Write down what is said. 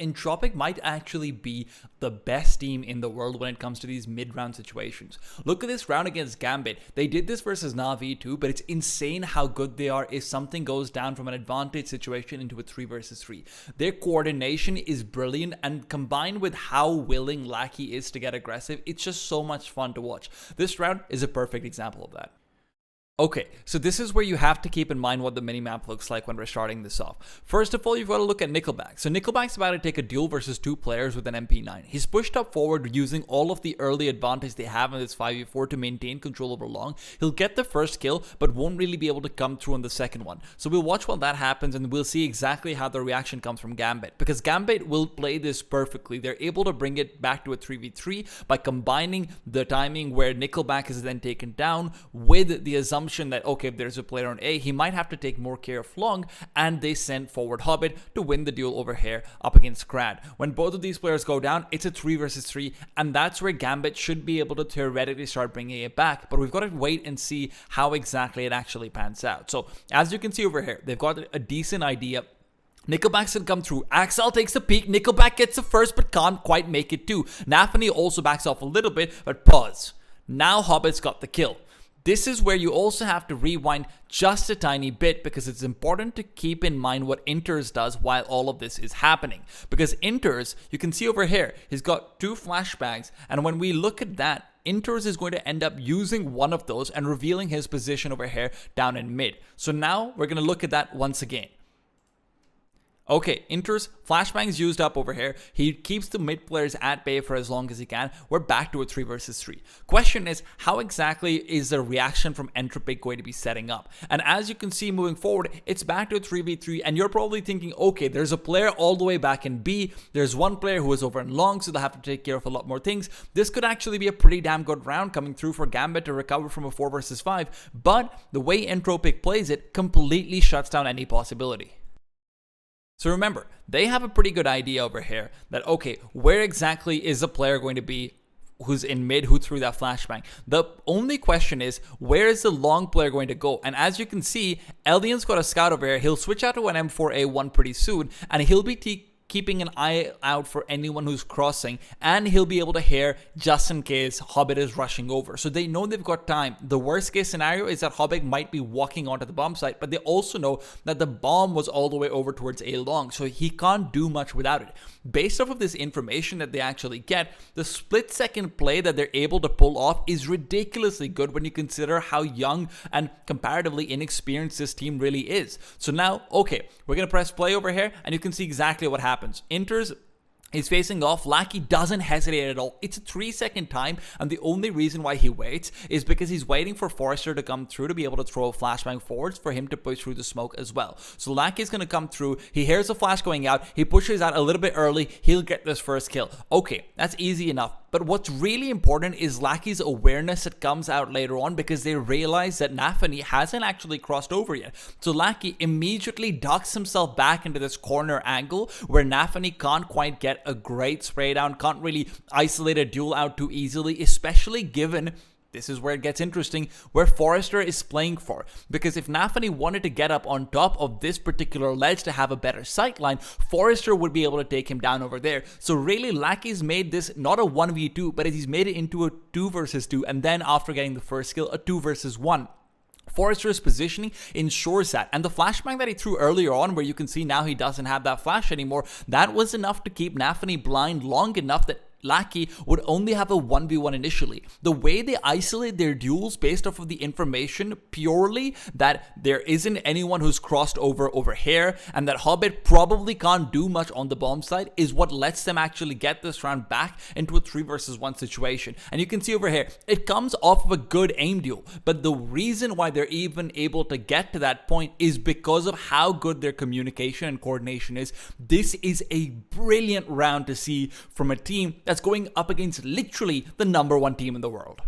Entropiq might actually be the best team in the world when it comes to these mid-round situations. Look at this round against Gambit. They did this versus Na'Vi too, but it's insane how good they are if something goes down from an advantage situation into a 3 versus 3. Their coordination is brilliant, and combined with how willing Lackey is to get aggressive, it's just so much fun to watch. This round is a perfect example of that. Okay, so this is where you have to keep in mind what the minimap looks like when we're starting this off. First of all, you've got to look at Nickelback. So Nickelback's about to take a duel versus 2 players with an MP9. He's pushed up forward using all of the early advantage they have in this 5v4 to maintain control over long. He'll get the first kill, but won't really be able to come through on the second one. So we'll watch while that happens, and we'll see exactly how the reaction comes from Gambit. Because Gambit will play this perfectly. They're able to bring it back to a 3v3 by combining the timing where Nickelback is then taken down with the assumption that, okay, if there's a player on A, he might have to take more care of long, and they send forward Hobbit to win the duel over here up against Crad. When both of these players go down, it's a 3 versus 3, and that's where Gambit should be able to theoretically start bringing it back, but we've got to wait and see how exactly it actually pans out. So as you can see over here, they've got a decent idea. Nickelback's gonna come through. Axel takes the peek. Nickelback gets the first, but can't quite make it too. Nafany also backs off a little bit, but pause. Now Hobbit's got the kill. This is where you also have to rewind just a tiny bit, because it's important to keep in mind what Inters does while all of this is happening. Because Inters, you can see over here, he's got 2 flashbangs, and when we look at that, Inters is going to end up using one of those and revealing his position over here down in mid. So now we're going to look at that once again. Okay, Inter's flashbangs used up over here. He keeps the mid players at bay for as long as he can. We're back to a 3 versus 3. Question is, how exactly is the reaction from Entropiq going to be setting up? And as you can see moving forward, it's back to a 3v3, and you're probably thinking, okay, there's a player all the way back in B. There's one player who is over in long, so they'll have to take care of a lot more things. This could actually be a pretty damn good round coming through for Gambit to recover from a 4 versus 5. But the way Entropiq plays it completely shuts down any possibility. So remember, they have a pretty good idea over here that, okay, where exactly is the player going to be who's in mid, who threw that flashbang? The only question is, where is the long player going to go? And as you can see, Eldian's got a scout over here. He'll switch out to an M4A1 pretty soon, and he'll be keeping an eye out for anyone who's crossing, and he'll be able to hear just in case Hobbit is rushing over. So they know they've got time. The worst case scenario is that Hobbit might be walking onto the bomb site, but they also know that the bomb was all the way over towards A long, so he can't do much without it. Based off of this information that they actually get, the split-second play that they're able to pull off is ridiculously good when you consider how young and comparatively inexperienced this team really is. So now, okay, we're going to press play over here, and you can see exactly what happens. Inters is facing off. Lackey doesn't hesitate at all. It's a 3-second time, and the only reason why he waits is because he's waiting for Forrester to come through to be able to throw a flashbang forwards for him to push through the smoke as well. So Lackey's going to come through. He hears a flash going out. He pushes out a little bit early. He'll get this first kill. Okay, that's easy enough. But what's really important is Lackey's awareness that comes out later on, because they realize that Nafany hasn't actually crossed over yet. So Lackey immediately ducks himself back into this corner angle where Nafany can't quite get a great spray down, can't really isolate a duel out too easily, especially given, this is where it gets interesting, where Forrester is playing for. Because if Nafany wanted to get up on top of this particular ledge to have a better sightline, Forrester would be able to take him down over there. So really, Lackey's made this not a 1v2, but he's made it into a 2 versus 2, and then after getting the first kill, a 2 versus 1. Forrester's positioning ensures that, and the flashbang that he threw earlier on, where you can see now he doesn't have that flash anymore, that was enough to keep Nafany blind long enough that Lackey would only have a 1v1 initially. The way they isolate their duels based off of the information purely that there isn't anyone who's crossed over here, and that Hobbit probably can't do much on the bomb side, is what lets them actually get this round back into a 3 versus 1 situation. And you can see over here, it comes off of a good aim duel, but the reason why they're even able to get to that point is because of how good their communication and coordination is. This is a brilliant round to see from a team that's going up against literally the #1 team in the world.